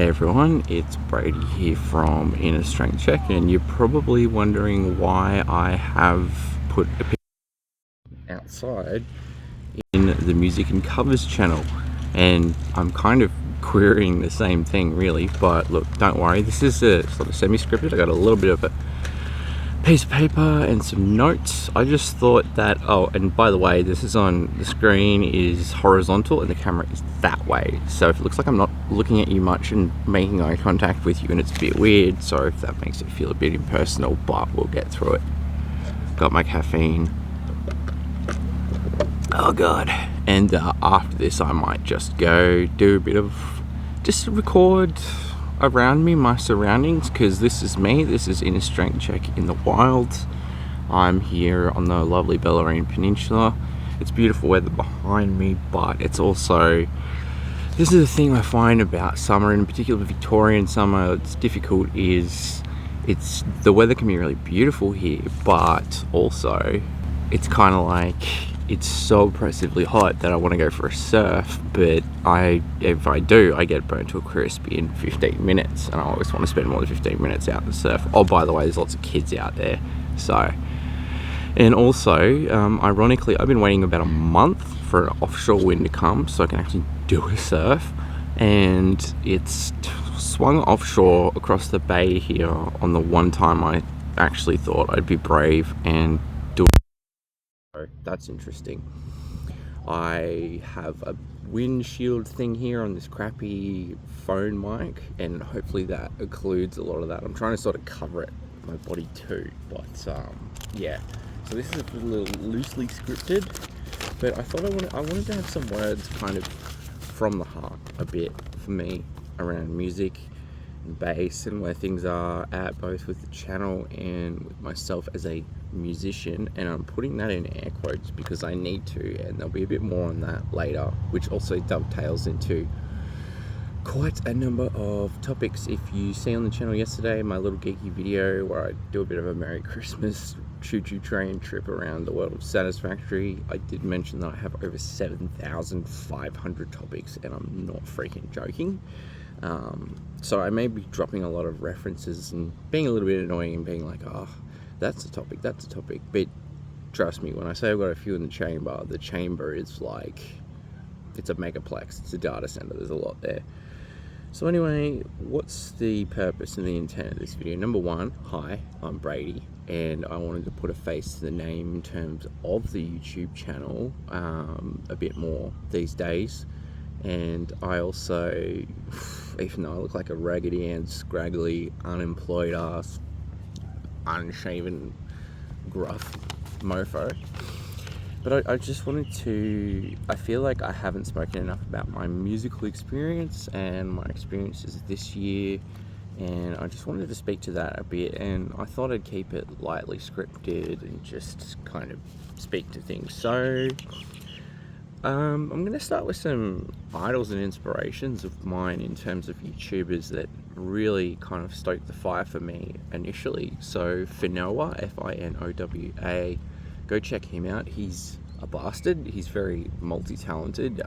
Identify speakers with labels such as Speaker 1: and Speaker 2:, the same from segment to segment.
Speaker 1: Hey everyone, it's Brady here from Inner Strength Check, and you're probably wondering why I have put a picture outside in the music and covers channel, and I'm kind of querying the same thing really, but look, don't worry, this is a sort of semi-scripted. I got a little bit of a piece of paper and some notes. I just thought that, oh, and by the way, this is on the screen is horizontal and the camera is that way, so if it looks like I'm not looking at you much and making eye contact with you and it's a bit weird, sorry if that makes it feel a bit impersonal, but we'll get through it. Got my caffeine, oh god, and after this I might just go do a bit of just record around me, my surroundings, because this is me, this is Inner Strength Check in the wild. I'm here on the lovely Bellarine Peninsula. It's beautiful weather behind me, but it's also, this is the thing I find about summer, in particular Victorian summer, it's difficult, is the weather can be really beautiful here, but also it's kind of like, it's so oppressively hot that I want to go for a surf, but if I do, I get burnt to a crisp in 15 minutes, and I always want to spend more than 15 minutes out in the surf. Oh, by the way, there's lots of kids out there, so. And also, ironically, I've been waiting about a month for an offshore wind to come so I can actually do a surf, and it's swung offshore across the bay here on the one time I actually thought I'd be brave and do it. So that's interesting. I have a windshield thing here on this crappy phone mic, and hopefully that occludes a lot of that. I'm trying to sort of cover it with my body too, but yeah. So this is a little loosely scripted, but I thought I wanted to have some words kind of from the heart a bit for me around music and bass and where things are at, both with the channel and with myself as a musician. And I'm putting that in air quotes because I need to, and there'll be a bit more on that later, which also dovetails into quite a number of topics. If you see on the channel yesterday my little geeky video where I do a bit of a Merry Christmas choo-choo train trip around the world of Satisfactory, I did mention that I have over 7,500 topics, and I'm not freaking joking. So I may be dropping a lot of references and being a little bit annoying and being like, oh, that's a topic, but trust me, when I say I've got a few in the chamber is like, it's a megaplex, it's a data center, there's a lot there. So anyway, what's the purpose and the intent of this video? Number one, hi, I'm Brady, and I wanted to put a face to the name in terms of the YouTube channel a bit more these days. And I also, even though I look like a raggedy and scraggly, unemployed ass, unshaven, gruff mofo, but I just wanted to, I feel like I haven't spoken enough about my musical experience and my experiences this year, and I just wanted to speak to that a bit, and I thought I'd keep it lightly scripted and just kind of speak to things. So I'm going to start with some idols and inspirations of mine in terms of YouTubers that really kind of stoked the fire for me initially. So Finowa, Finowa, go check him out. He's a bastard. He's very multi-talented.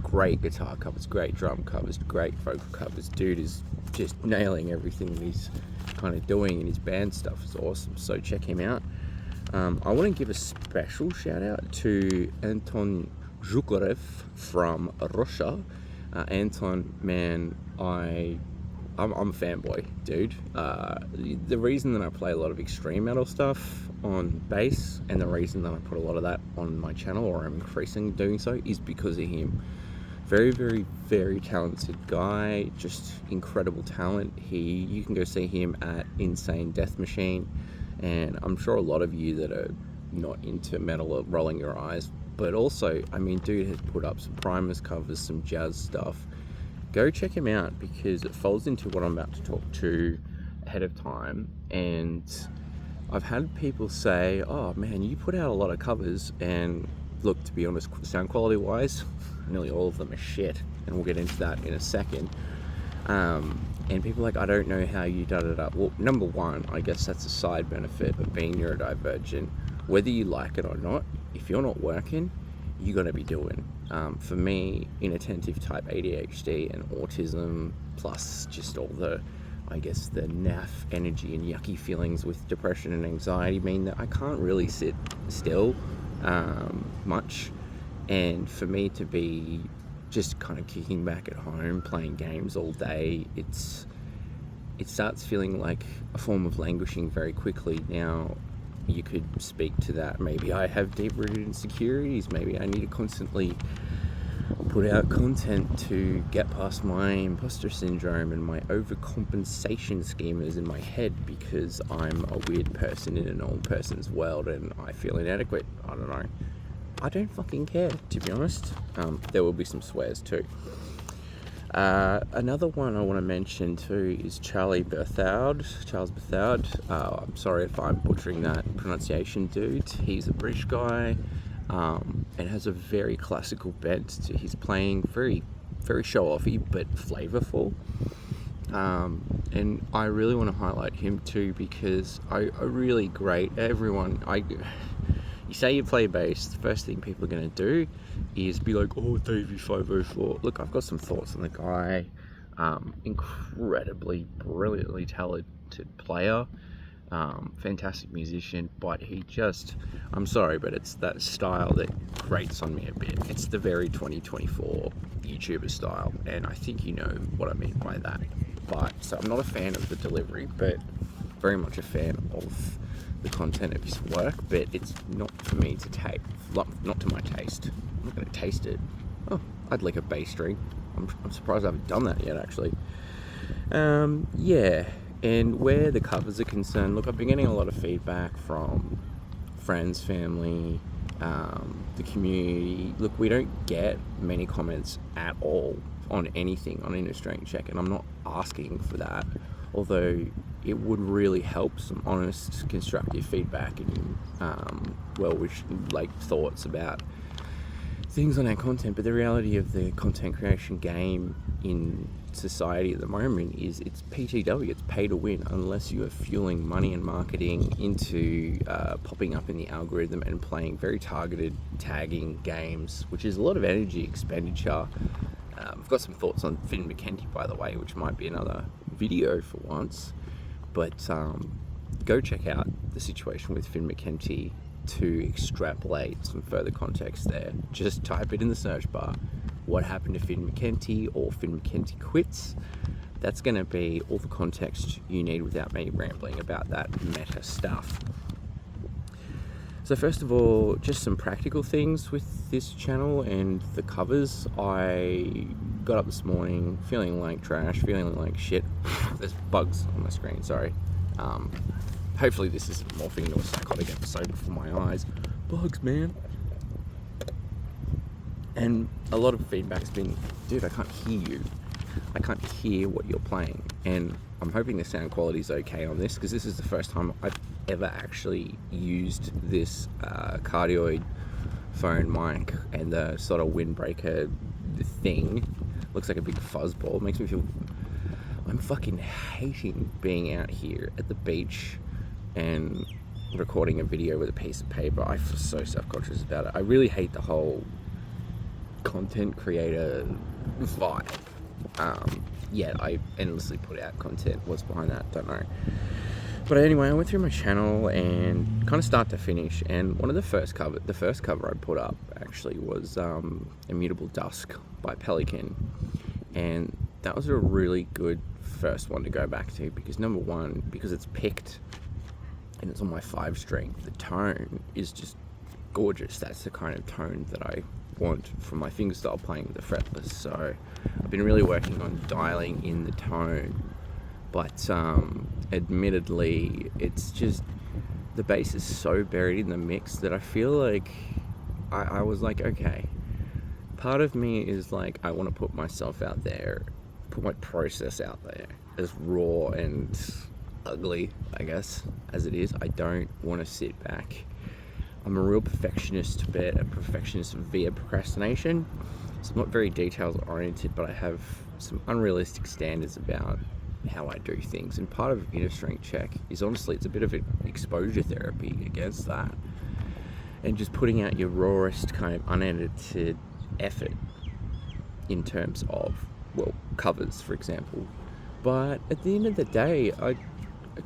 Speaker 1: Great guitar covers, great drum covers, great vocal covers. Dude is just nailing everything that he's kind of doing, and his band stuff is awesome. So check him out. I want to give a special shout out to Anton Zhukarev from Russia. Anton, man, I'm a fanboy, dude. The reason that I play a lot of extreme metal stuff on bass, and the reason that I put a lot of that on my channel, or I'm increasingly doing so, is because of him. Very, very, very talented guy, just incredible talent. You can go see him at Insane Death Machine, and I'm sure a lot of you that are not into metal are rolling your eyes, but also, I mean, dude has put up some Primus covers, some jazz stuff. Go check him out, because it folds into what I'm about to talk to ahead of time. And I've had people say, oh man, you put out a lot of covers, and look, to be honest, sound quality wise, nearly all of them are shit, and we'll get into that in a second. And people are like, I don't know how you da-da-da. Well, number one, I guess that's a side benefit of being neurodivergent. Whether you like it or not, if you're not working, you gotta be doing. For me, inattentive type ADHD and autism, plus just all the, I guess, the naff energy and yucky feelings with depression and anxiety mean that I can't really sit still much. And for me to be just kind of kicking back at home, playing games all day, it starts feeling like a form of languishing very quickly. Now, you could speak to that. Maybe I have deep-rooted insecurities. Maybe I need to constantly put out content to get past my imposter syndrome and my overcompensation schemas in my head because I'm a weird person in an old person's world and I feel inadequate. I don't know. I don't fucking care, to be honest. There will be some swears too. Another one I want to mention too is Charles Berthoud. I'm sorry if I'm butchering that pronunciation, dude. He's a British guy and has a very classical bent to his playing, very, very show-offy but flavorful. And I really want to highlight him too because I really great. You say you play bass, the first thing people are going to do is be like, oh, Davey 504. Look, I've got some thoughts on the guy. Incredibly, brilliantly talented player. Fantastic musician, but I'm sorry, but it's that style that grates on me a bit. It's the very 2024 YouTuber style, and I think you know what I mean by that. So I'm not a fan of the delivery, but very much a fan of the content of his work, but it's not for me to taste, not to my taste. I'm not going to taste it. Oh, I'd like a bass string. I'm surprised I haven't done that yet, actually. Yeah, and where the covers are concerned, look, I've been getting a lot of feedback from friends, family, the community. Look, we don't get many comments at all on anything on Inner Strength Check, and I'm not asking for that, although it would really help some honest, constructive feedback and well-wished thoughts about things on our content. But the reality of the content creation game in society at the moment is it's PTW, it's pay to win, unless you are fueling money and marketing into popping up in the algorithm and playing very targeted tagging games, which is a lot of energy expenditure. I've got some thoughts on Finn McKenty, by the way, which might be another video for once. But go check out the situation with Finn McKenty to extrapolate some further context there. Just type it in the search bar, what happened to Finn McKenty or Finn McKenty quits. That's going to be all the context you need without me rambling about that meta stuff. So first of all, just some practical things with this channel and the covers. I got up this morning feeling like trash, feeling like shit. There's bugs on my screen, sorry. Hopefully this isn't morphing into a psychotic episode before my eyes. Bugs, man. And a lot of feedback's been, dude, I can't hear you. I can't hear what you're playing. And I'm hoping the sound quality is okay on this, because this is the first time I've ever actually used this cardioid phone mic and the sort of windbreaker thing. Looks like a big fuzzball. It makes me feel... I'm fucking hating being out here at the beach and recording a video with a piece of paper. I feel so self-conscious about it. I really hate the whole content creator vibe. Yet I endlessly put out content. What's behind that? Don't know. But anyway, I went through my channel and kind of start to finish, and one of the first cover I put up actually was Immutable Dusk by Pelican, and that was a really good first one to go back to, because number one, because it's picked and it's on my 5-string, the tone is just gorgeous. That's the kind of tone that I want from my fingerstyle playing with the fretless. So I've been really working on dialing in the tone, but admittedly it's just, the bass is so buried in the mix that I feel like I was like, okay, part of me is like, I want to put myself out there, put my process out there as raw and ugly, I guess, as it is. I don't want to sit back. I'm a real perfectionist, but a perfectionist via procrastination. So I'm not very details oriented, but I have some unrealistic standards about how I do things. And part of Inner Strength Check is, honestly, it's a bit of an exposure therapy against that. And just putting out your rawest kind of unedited effort in terms of, well, covers, for example. But at the end of the day, I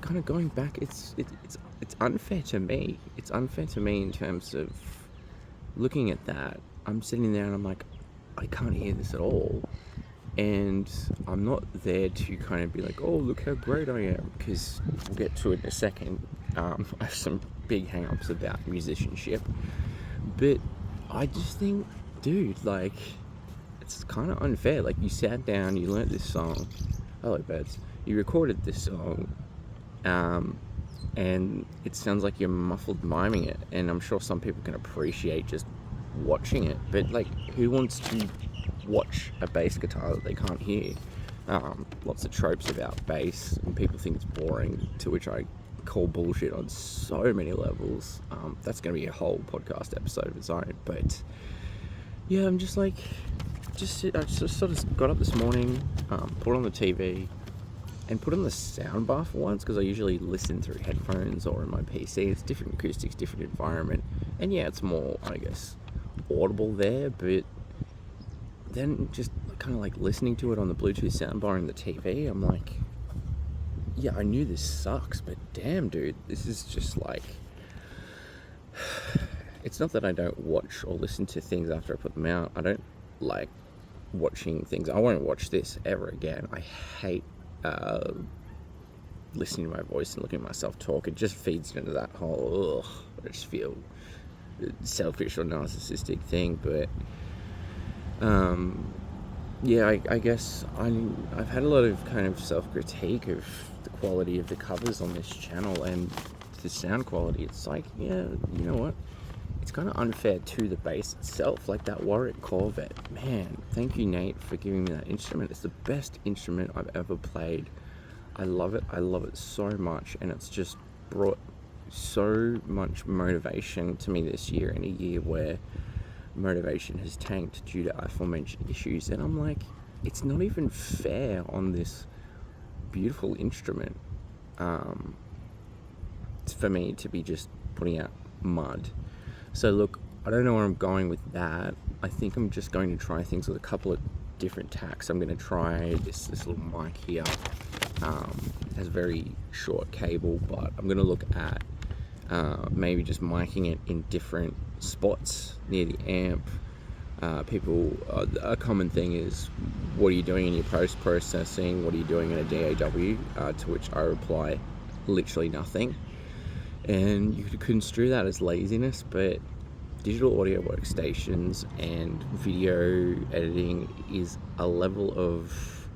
Speaker 1: kind of going back, it's unfair to me. It's unfair to me in terms of looking at that. I'm sitting there and I'm like, I can't hear this at all. And I'm not there to kind of be like, oh, look how great I am, because we'll get to it in a second. I have some big hang-ups about musicianship. But I just think, dude, like, it's kind of unfair. Like, you sat down, you learnt this song. Hello, birds. You recorded this song, and it sounds like you're muffled miming it. And I'm sure some people can appreciate just watching it. But, like, who wants to watch a bass guitar that they can't hear? Lots of tropes about bass, and people think it's boring, to which I call bullshit on so many levels. That's going to be a whole podcast episode of its own. But yeah, I'm just like, I just sort of got up this morning, put on the TV, and put on the soundbar for once, because I usually listen through headphones or in my PC. It's different acoustics, different environment, and yeah, it's more, I guess, audible there. But then just kind of like listening to it on the Bluetooth soundbar in the TV, I'm like, yeah, I knew this sucks, but damn, dude, this is just like, it's not that I don't watch or listen to things after I put them out. I don't like watching things. I won't watch this ever again. I hate listening to my voice and looking at myself talk. It just feeds into that whole, I just feel selfish or narcissistic thing. But yeah, I guess I've had a lot of kind of self-critique of the quality of the covers on this channel and the sound quality. It's like, yeah, you know what? It's kind of unfair to the bass itself. Like that Warwick Corvette, man, thank you, Nate, for giving me that instrument. It's the best instrument I've ever played. I love it so much, and it's just brought so much motivation to me this year, in a year where motivation has tanked due to aforementioned issues. And I'm like, it's not even fair on this beautiful instrument for me to be just putting out mud. So look, I don't know where I'm going with that. I think I'm just going to try things with a couple of different tacks. I'm going to try this little mic here. It has a very short cable, but I'm going to look at maybe just miking it in different spots near the amp. A common thing is, what are you doing in your post-processing? What are you doing in a DAW? To which I reply, literally nothing. And you could construe that as laziness, but digital audio workstations and video editing is a level of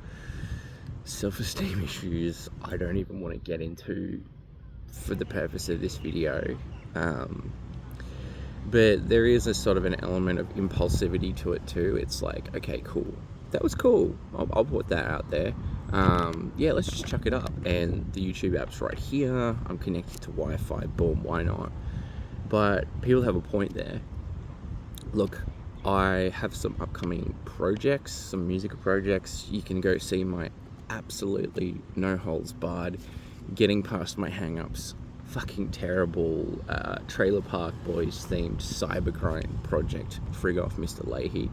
Speaker 1: self-esteem issues I don't even want to get into for the purpose of this video. But there is a sort of an element of impulsivity to it too. It's like, okay, cool, that was cool, I'll put that out there. Yeah, let's just chuck it up. And the YouTube app's right here, I'm connected to Wi-Fi, boom, why not? But people have a point there. Look, I have some upcoming projects, some musical projects. You can go see my absolutely no holds barred, getting past my hang-ups, fucking terrible Trailer Park Boys themed cybercrime project, Frig Off Mr. Leahy,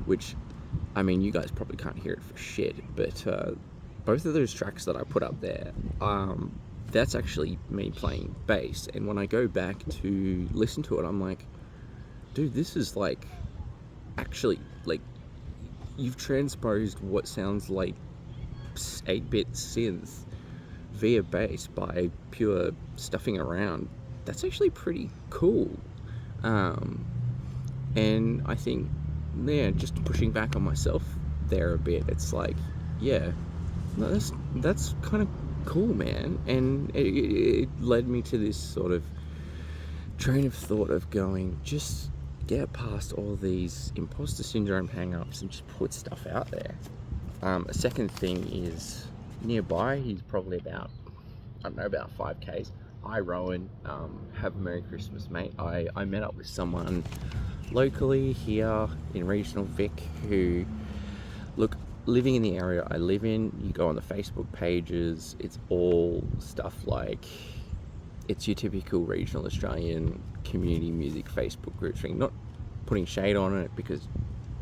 Speaker 1: which, I mean, you guys probably can't hear it for shit, but both of those tracks that I put up there, that's actually me playing bass. And when I go back to listen to it, I'm like, dude, this is like, actually, like, you've transposed what sounds like 8-bit synth via bass by pure stuffing around. That's actually pretty cool. And I think, yeah, just pushing back on myself there a bit, it's like, yeah, no, that's kind of cool, man. And it led me to this sort of train of thought of going, just get past all these imposter syndrome hang-ups and just put stuff out there. A second thing is, nearby, he's probably about, I don't know, about 5Ks. Hi, Rowan. Have a Merry Christmas, mate. I met up with someone locally here in regional Vic who, look, living in the area I live in, you go on the Facebook pages, it's all stuff like, it's your typical regional Australian community music Facebook group thing. Not putting shade on it, because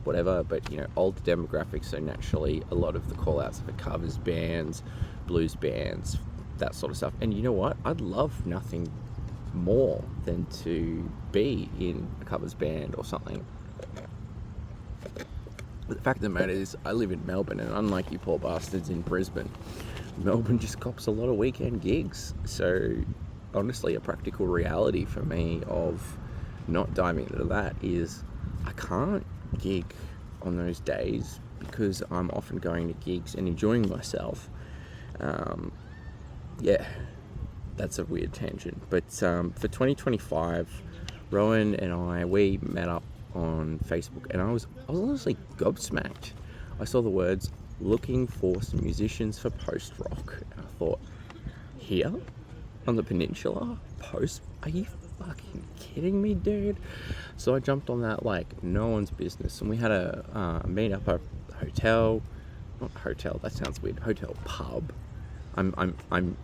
Speaker 1: whatever, but older demographics, so naturally a lot of the call outs for covers bands, blues bands, that sort of stuff. And you know what, I'd love nothing more than to be in a covers band or something. But the fact of the matter is, I live in Melbourne, and unlike you poor bastards in Brisbane, Melbourne just cops a lot of weekend gigs. So honestly, a practical reality for me of not diving into that is I can't gig on those days because I'm often going to gigs and enjoying myself. That's a weird tangent. But for 2025, Rowan and I, we met up on Facebook, and I was honestly gobsmacked. I saw the words, looking for some musicians for post-rock, and I thought, here? On the peninsula? Post? Are you fucking kidding me, dude? So I jumped on that like no one's business, and we had a meet up at a hotel. Not hotel, that sounds weird. Hotel pub. I'm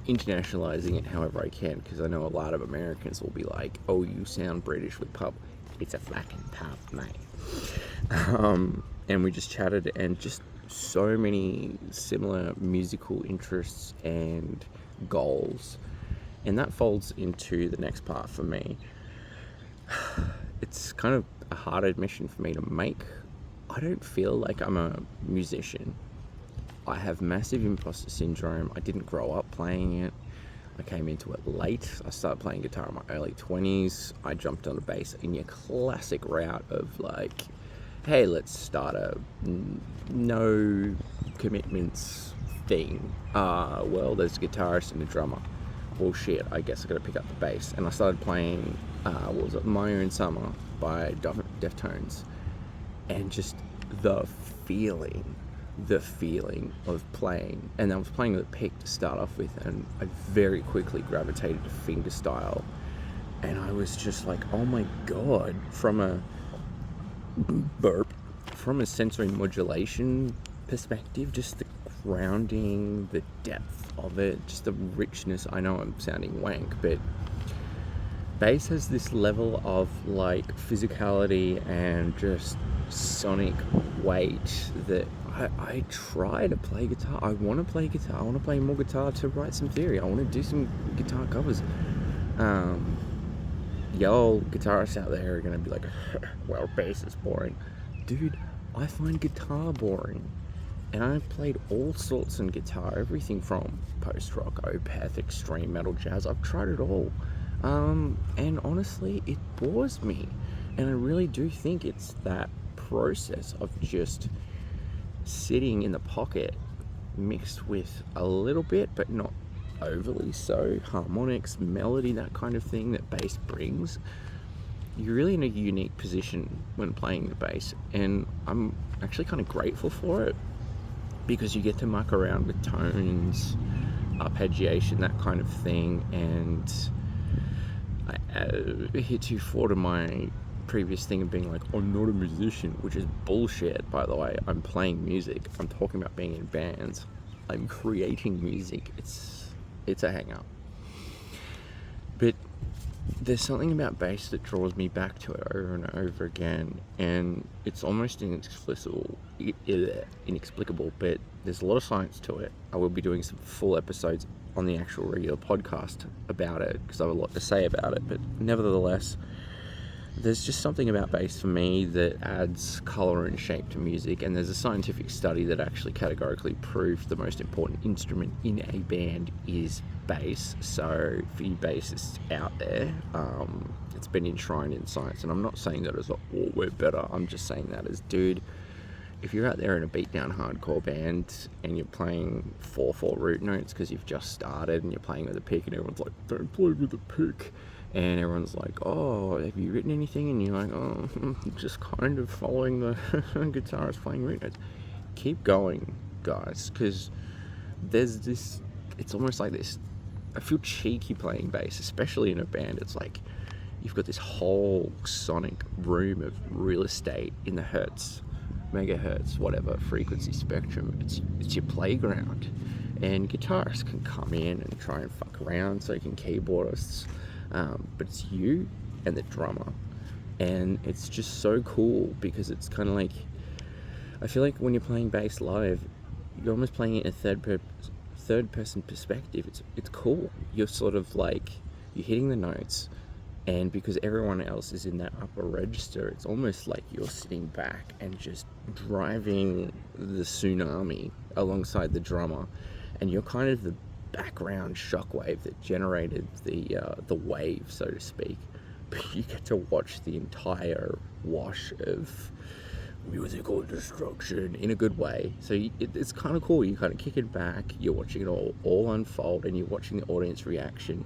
Speaker 1: internationalizing it however I can, because I know a lot of Americans will be like, oh, you sound British with pub. It's a fucking pub, mate. And we just chatted, and just so many similar musical interests and goals. And that folds into the next part for me. It's kind of a hard admission for me to make. I don't feel like I'm a musician. I have massive imposter syndrome. I didn't grow up playing it. I came into it late. I started playing guitar in my early 20s. I jumped on the bass in your classic route of like, hey, let's start a no commitments thing. Well, there's a guitarist and a drummer. Well, shit, I guess I gotta pick up the bass. And I started playing, My Own Summer by Deftones. And just the feeling of playing, and I was playing with a pick to start off with, and I very quickly gravitated to fingerstyle, and I was just like, oh my god, from a sensory modulation perspective, just the grounding, the depth of it, just the richness. I know I'm sounding wank, but bass has this level of like physicality and just sonic weight that I try to play guitar. I want to play guitar. I want to play more guitar to write some theory. I want to do some guitar covers. Y'all guitarists out there are going to be like, well, bass is boring. Dude, I find guitar boring. And I've played all sorts in guitar, everything from post-rock, opeth, extreme metal, jazz. I've tried it all. And honestly, it bores me. And I really do think it's that process of just sitting in the pocket mixed with a little bit, but not overly so, harmonics, melody, that kind of thing that bass brings. You're really in a unique position when playing the bass, and I'm actually kind of grateful for it, because you get to muck around with tones, arpeggiation, that kind of thing. And I heretofore to my previous thing of being like, I'm not a musician, which is bullshit, by the way. I'm playing music. I'm talking about being in bands. I'm creating music. It's a hang up. But there's something about bass that draws me back to it over and over again, and it's almost inexplicable, but there's a lot of science to it. I will be doing some full episodes on the actual regular podcast about it, because I have a lot to say about it. But nevertheless, there's just something about bass for me that adds colour and shape to music, and there's a scientific study that actually categorically proved the most important instrument in a band is bass. So for you bassists out there, it's been enshrined in science, and I'm not saying that as a, oh, we're better. I'm just saying that as, dude, if you're out there in a beatdown hardcore band and you're playing 4/4 root notes because you've just started and you're playing with a pick, and everyone's like, don't play with a pick, and everyone's like, oh, have you written anything? And you're like, oh, just kind of following the guitarist playing root notes. Keep going, guys, because there's this, it's almost like this, I feel cheeky playing bass, especially in a band. It's like you've got this whole sonic room of real estate in the hertz, megahertz, whatever frequency spectrum. It's your playground, and guitarists can come in and try and fuck around, so can keyboardists, but it's you and the drummer, and it's just so cool, because it's kind of like I feel like when you're playing bass live, you're almost playing it in a third person perspective. It's cool. You're sort of like, you're hitting the notes, and because everyone else is in that upper register, it's almost like you're sitting back and just driving the tsunami alongside the drummer, and you're kind of the background shockwave that generated the wave, so to speak. But you get to watch the entire wash of musical destruction in a good way. So it's kind of cool. You kind of kick it back, you're watching it all unfold, and you're watching the audience reaction,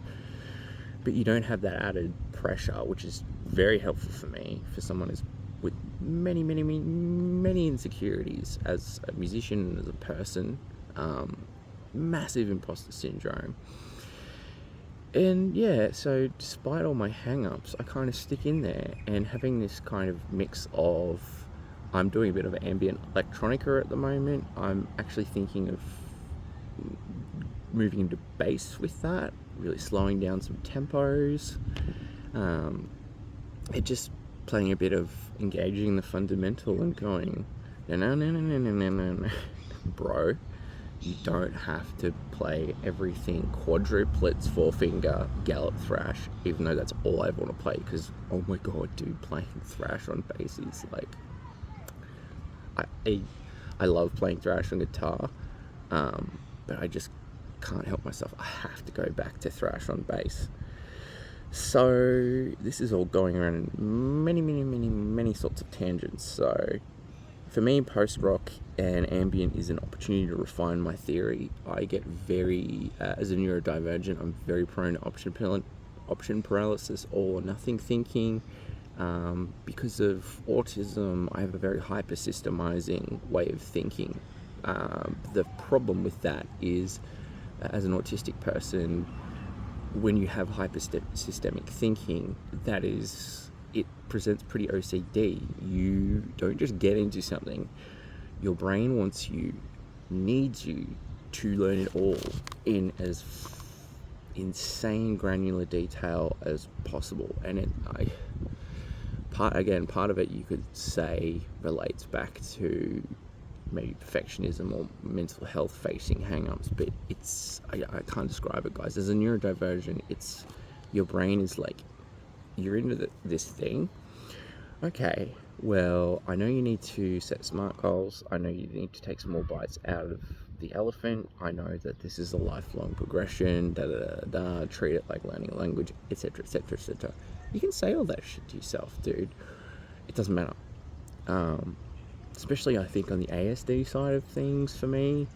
Speaker 1: but you don't have that added pressure, which is very helpful for me, for someone with many insecurities as a musician and as a person. Massive imposter syndrome. And yeah, so despite all my hang-ups, I kind of stick in there, and having this kind of mix of, I'm doing a bit of ambient electronica at the moment. I'm actually thinking of moving into bass with that, really slowing down some tempos. It just playing a bit of engaging the fundamental and going, no, bro. You don't have to play everything quadruplets, 4-finger, gallop thrash, even though that's all I want to play, because, oh my god, dude, playing thrash on bass is like... I love playing thrash on guitar, but I just can't help myself. I have to go back to thrash on bass. So this is all going around in many sorts of tangents. So for me, post-rock and ambient is an opportunity to refine my theory. I get very, as a neurodivergent, I'm very prone to option paralysis, all or nothing thinking. Because of autism, I have a very hyper-systemizing way of thinking. The problem with that is, as an autistic person, when you have hyper-systemic thinking, it presents pretty OCD. You don't just get into something. Your brain needs you to learn it all in as insane granular detail as possible. And part of it you could say relates back to maybe perfectionism or mental health facing hang-ups, but I can't describe it, guys. As a neurodivergent, your brain is like, you're into this thing. Okay, well, I know you need to set smart goals. I know you need to take some more bites out of the elephant. I know that this is a lifelong progression, treat it like learning a language, etc, etc, etc. You can say all that shit to yourself, dude. It doesn't matter. Especially, I think, on the ASD side of things, for me,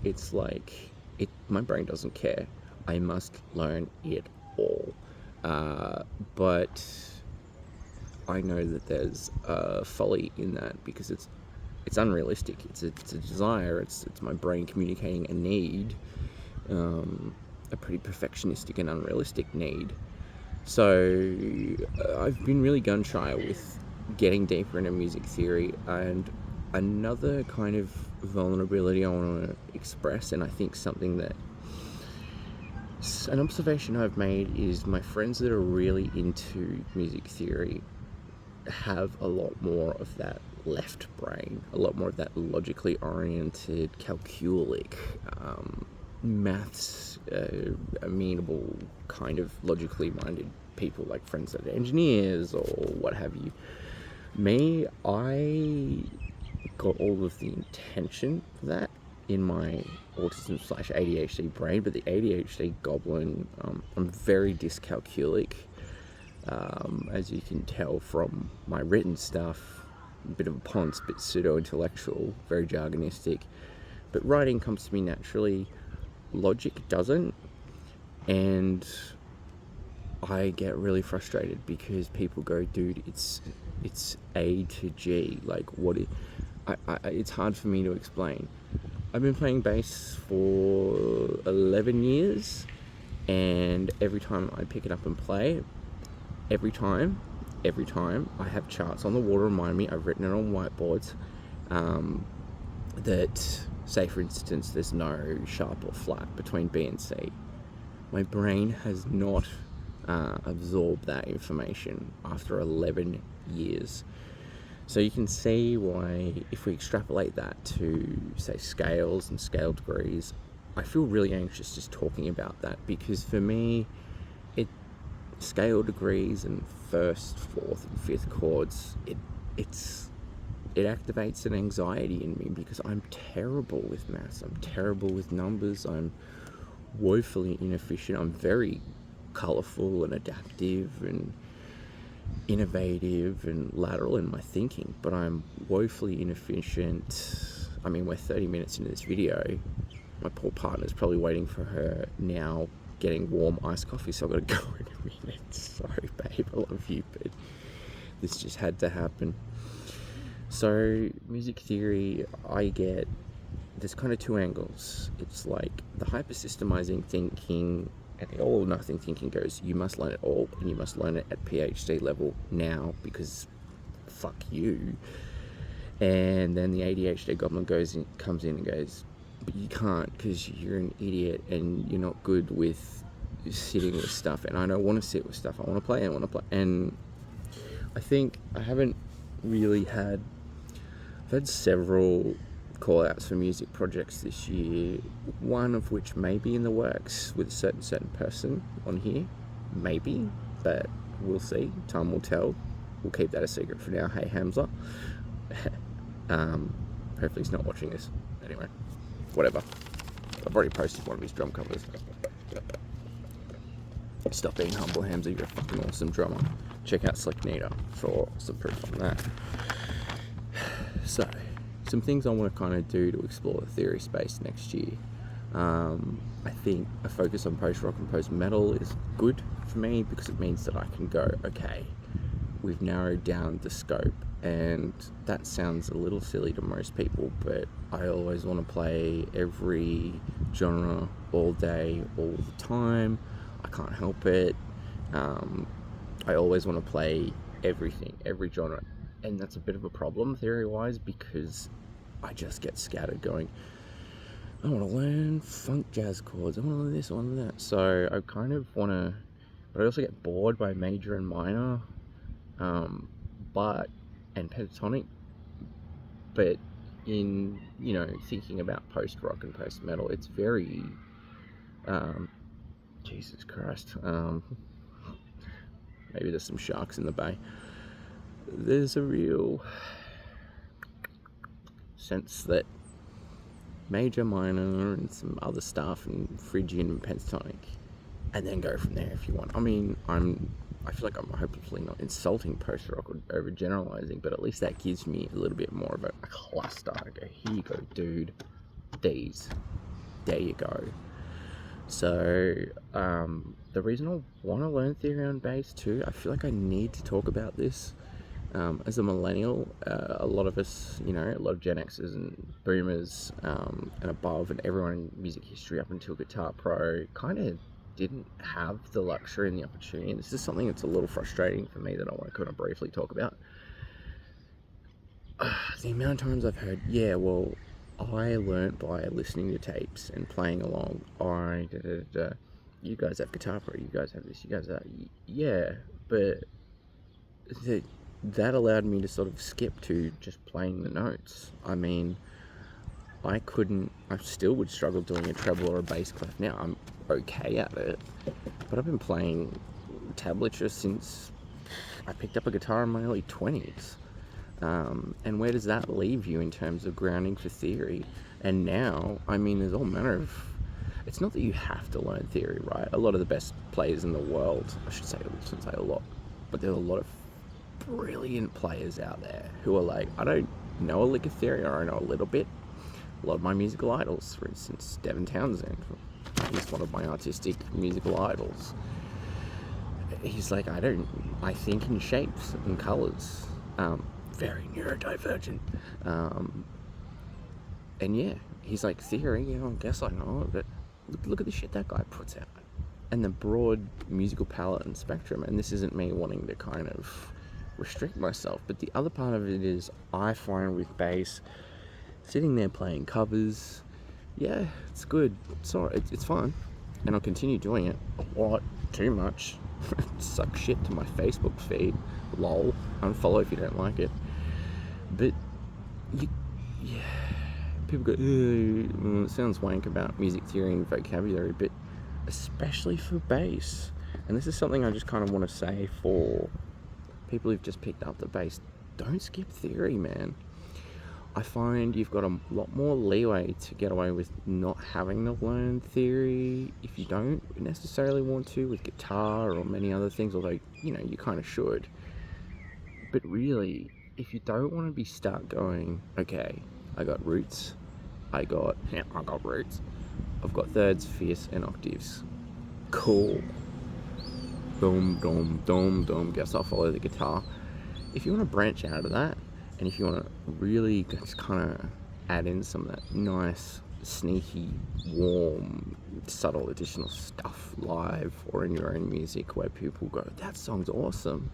Speaker 1: it's like, my brain doesn't care. I must learn it all. But I know that there's folly in that, because it's unrealistic. It's a desire. It's my brain communicating a need, a pretty perfectionistic and unrealistic need. So I've been really gun shy with getting deeper into music theory. And another kind of vulnerability I want to express, and I think something that, an observation I've made, is my friends that are really into music theory have a lot more of that left brain, a lot more of that logically oriented, calculic, maths amenable kind of logically minded people, like friends that are engineers or what have you. Me, I got all of the intention for that in my autism/ADHD brain, but the ADHD goblin, I'm very dyscalculic, as you can tell from my written stuff. A bit of a ponce, bit pseudo-intellectual, very jargonistic, but writing comes to me naturally. Logic doesn't, and I get really frustrated because people go, dude, it's A to G, like it's hard for me to explain. I've been playing bass for 11 years, and every time I pick it up and play, every time I have charts on the wall to remind me. I've written it on whiteboards, that say, for instance, there's no sharp or flat between B and C. My brain has not absorbed that information after 11 years. So you can see why, if we extrapolate that to, say, scales and scale degrees, I feel really anxious just talking about that, because for me, scale degrees and first, fourth, and fifth chords, it activates an anxiety in me, because I'm terrible with maths, I'm terrible with numbers, I'm woefully inefficient. I'm very colourful and adaptive and innovative and lateral in my thinking, but I'm woefully inefficient. I mean, we're 30 minutes into this video. My poor partner's probably waiting for her now, getting warm iced coffee, so I've got to go in a minute. Sorry, babe, I love you, but this just had to happen. So, music theory, there's kind of two angles. It's like the hyper-systemizing thinking and the all or nothing thinking goes, you must learn it all, and you must learn it at PhD level now, because fuck you. And then the ADHD goblin comes in and goes, but you can't, because you're an idiot and you're not good with sitting with stuff, and I don't want to sit with stuff. I want to play. And I think I've had several call outs for music projects this year, one of which may be in the works with a certain person on here, maybe, but we'll see, time will tell. We'll keep that a secret for now. Hey Hamza. Hopefully he's not watching this. Anyway, whatever. I've already posted one of his drum covers. Stop being humble, Hamza. You're a fucking awesome drummer. Check out Slick Nita for some proof on that. So, some things I want to kind of do to explore the theory space next year. I think a focus on post-rock and post-metal is good for me, because it means that I can go, okay, we've narrowed down the scope, and that sounds a little silly to most people, but I always want to play every genre all day, all the time. I can't help it. I always want to play everything, every genre, and that's a bit of a problem theory-wise, because I just get scattered going, I want to learn funk jazz chords, I want to learn this, I want to learn that. So I kind of want to, but I also get bored by major and minor, and pentatonic. But in, thinking about post-rock and post-metal, it's very, Jesus Christ, maybe there's some sharks in the bay. There's a real sense that major, minor, and some other stuff, and Phrygian and pentatonic, and then go from there if you want. I mean, I feel like I'm hopefully not insulting post-rock or overgeneralizing, but at least that gives me a little bit more of a cluster. I go, here you go, dude. These. There you go. So, the reason I want to learn theory on bass too, I feel like I need to talk about this. As a millennial, a lot of us, a lot of Gen Xers and Boomers and above, and everyone in music history up until Guitar Pro kind of didn't have the luxury and the opportunity. And this is something that's a little frustrating for me that I want to kind of briefly talk about. The amount of times I've heard, yeah, well, I learnt by listening to tapes and playing along. You guys have Guitar Pro, you guys have this, you guys have that. Yeah, but that allowed me to sort of skip to just playing the notes. I mean, I still would struggle doing a treble or a bass clef now. I'm okay at it, but I've been playing tablature since I picked up a guitar in my early 20s. And where does that leave you in terms of grounding for theory? And now, I mean, there's all manner of... It's not that you have to learn theory, right? A lot of the best players in the world, I shouldn't say a lot, but there's a lot of brilliant players out there who are like, I don't know a lick of theory, or I know a little bit. A lot of my musical idols, for instance, Devin Townsend, he's one of my artistic musical idols. He's like, I think in shapes and colours. Very neurodivergent. And yeah, he's like, theory, I guess I know it, but look at the shit that guy puts out. And the broad musical palette and spectrum, and this isn't me wanting to kind of restrict myself, but the other part of it is, I find with bass, sitting there playing covers, yeah, it's good, it's fun, and I'll continue doing it a lot, too much. Suck shit to my Facebook feed, lol, unfollow if you don't like it. But people go, it sounds wank about music theory and vocabulary, but especially for bass. And this is something I just kind of want to say for people who've just picked up the bass. Don't skip theory, man. I find you've got a lot more leeway to get away with not having to learn theory if you don't necessarily want to with guitar or many other things, although, you kind of should. But really, if you don't want to be stuck going, okay, I got roots, I got roots, I've got thirds, fifths, and octaves. Cool. Dum, dum, dum, dum. Guess I'll follow the guitar. If you want to branch out of that, and if you want to really just kind of add in some of that nice, sneaky, warm, subtle additional stuff live or in your own music where people go, that song's awesome,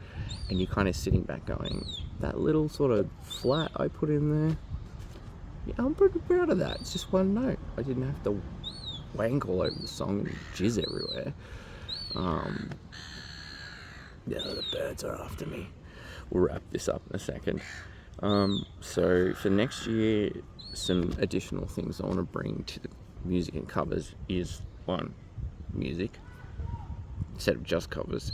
Speaker 1: and you're kind of sitting back going, that little sort of flat I put in there, yeah, I'm pretty proud of that. It's just one note. I didn't have to wank all over the song and jizz everywhere. Yeah, the birds are after me. We'll wrap this up in a second. So for next year, some additional things I want to bring to the music and covers is, one, music instead of just covers.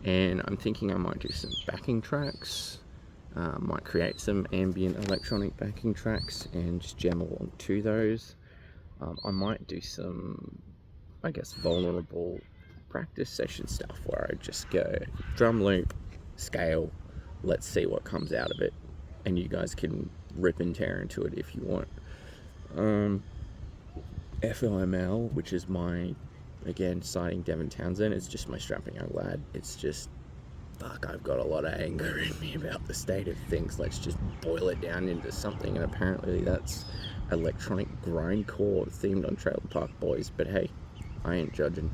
Speaker 1: And I'm thinking I might do some backing tracks, might create some ambient electronic backing tracks and just jam along to those. I might do some, vulnerable practice session stuff where I just go drum loop, scale, let's see what comes out of it, and you guys can rip and tear into it if you want. FOML, which is my, again, citing Devin Townsend, it's just my strapping young lad. It's just, I've got a lot of anger in me about the state of things. Let's just boil it down into something, and apparently that's electronic grindcore themed on Trailer Park Boys, but hey, I ain't judging.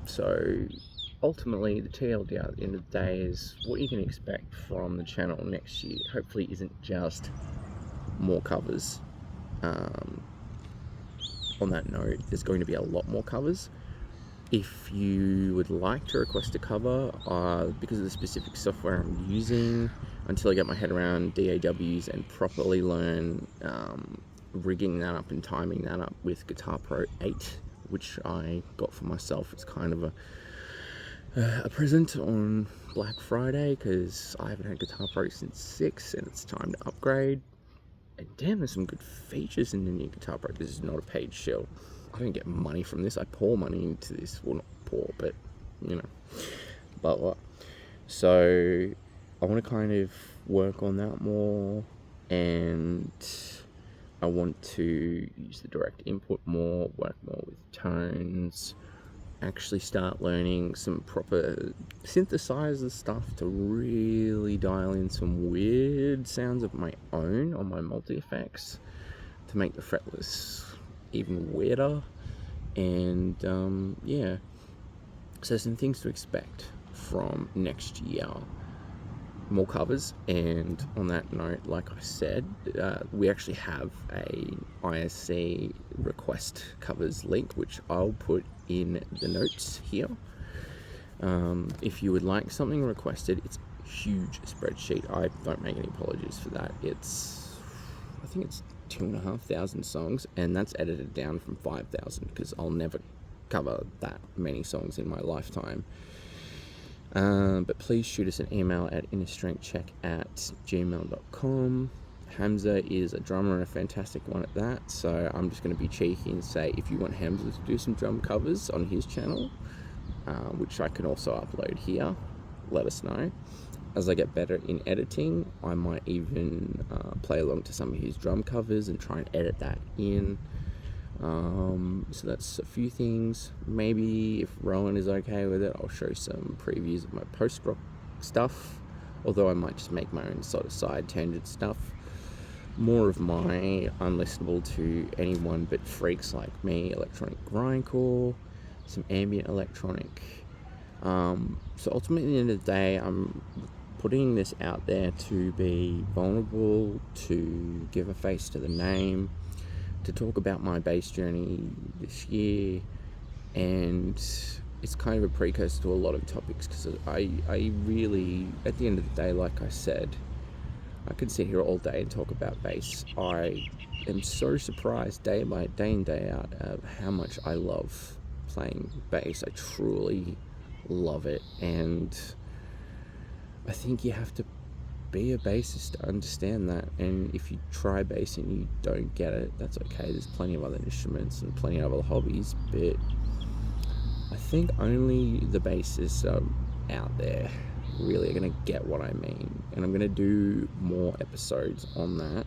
Speaker 1: So ultimately, the TLDR at the end of the day is what you can expect from the channel next year. Hopefully isn't just more covers. On that note, there's going to be a lot more covers. If you would like to request a cover, because of the specific software I'm using, until I get my head around DAWs and properly learn rigging that up and timing that up with Guitar Pro 8, which I got for myself. It's kind of a present on Black Friday because I haven't had Guitar Pro since 6 and it's time to upgrade. And damn, there's some good features in the new Guitar Pro. This is not a paid shill. I don't get money from this. I pour money into this. Well, not pour, but but so I want to kind of work on that more, and I want to use the direct input more, work more with tones, actually start learning some proper synthesizer stuff to really dial in some weird sounds of my own on my multi-effects to make the fretless even weirder. And so some things to expect from next year. More covers, and on that note, like I said, we actually have a ISC request covers link, which I'll put in the notes here. If you would like something requested, it's a huge spreadsheet. I don't make any apologies for that. I think it's 2,500 songs, and that's edited down from 5,000 because I'll never cover that many songs in my lifetime. But please shoot us an email at innerstrengthcheck@gmail.com. Hamza is a drummer and a fantastic one at that, so I'm just going to be cheeky and say if you want Hamza to do some drum covers on his channel, which I can also upload here, let us know. As I get better in editing, I might even play along to some of his drum covers and try and edit that in. So that's a few things. Maybe if Rowan is okay with it, I'll show some previews of my post-rock stuff, although I might just make my own sort of side tangent stuff, more of my unlistenable to anyone but freaks like me, electronic grindcore, some ambient electronic. So ultimately at the end of the day, I'm putting this out there to be vulnerable, to give a face to the name, to talk about my bass journey this year, and it's kind of a precursor to a lot of topics because I really, at the end of the day, like I said, I could sit here all day and talk about bass. I am so surprised day in, day out of how much I love playing bass. I truly love it, and I think you have to be a bassist to understand that. And if you try bass and you don't get it, that's okay. There's plenty of other instruments and plenty of other hobbies, but I think only the bassists out there really are going to get what I mean. And I'm going to do more episodes on that,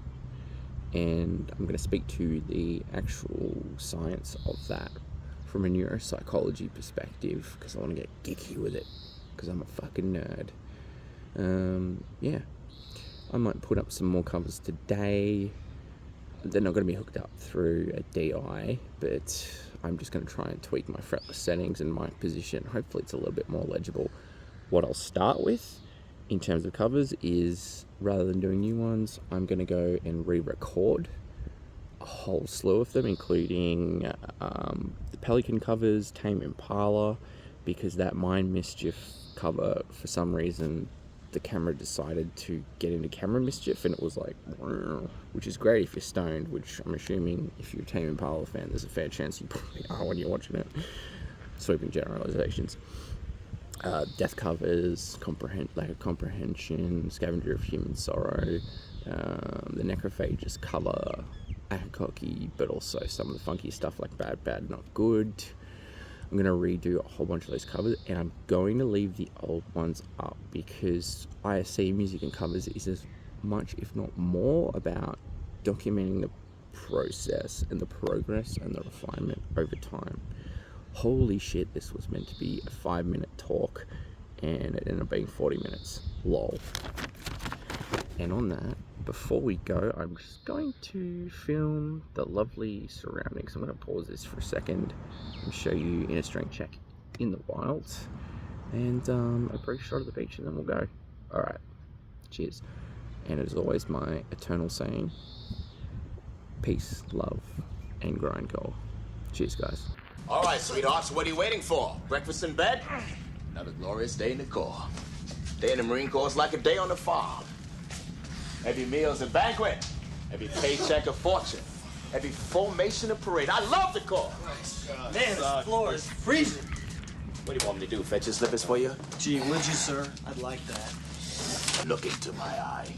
Speaker 1: and I'm going to speak to the actual science of that from a neuropsychology perspective, because I want to get geeky with it, because I'm a fucking nerd. Yeah, I might put up some more covers today. They're not going to be hooked up through a DI, but I'm just going to try and tweak my fretless settings and my position. Hopefully it's a little bit more legible. What I'll start with in terms of covers is, rather than doing new ones, I'm going to go and re-record a whole slew of them, including the Pelican covers, Tame Impala, because that Mind Mischief cover, for some reason, the camera decided to get into camera mischief, and it was like, which is great if you're stoned, which I'm assuming if you're a Tame Impala fan, there's a fair chance you probably are when you're watching it. Sweeping generalizations. Death covers, Lack of Comprehension, Scavenger of Human Sorrow, the Necrophagus cover, Akakoki, but also some of the funky stuff like Bad Bad Not Good. I'm going to redo a whole bunch of those covers, and I'm going to leave the old ones up, because ISC music and covers is as much, if not more, about documenting the process and the progress and the refinement over time. Holy shit, this was meant to be a 5-minute talk, and it ended up being 40 minutes. Lol. And on that, before we go, I'm just going to film the lovely surroundings. I'm going to pause this for a second and show you in a strength check in the wild, and a brief shot of the beach, and then we'll go. Alright, cheers. And as always, my eternal saying, peace, love, and grindcore. Cheers, guys.
Speaker 2: All right, sweethearts, what are you waiting for? Breakfast in bed? Another glorious day in the Corps. Day in the Marine Corps is like a day on the farm. Every meal's a banquet. Every paycheck a fortune. Every formation a parade. I love the Corps.
Speaker 3: Man, this floor is freezing.
Speaker 2: What do you want me to do, fetch your slippers for you?
Speaker 3: Gee, would you, sir? I'd like that.
Speaker 2: Look into my eye.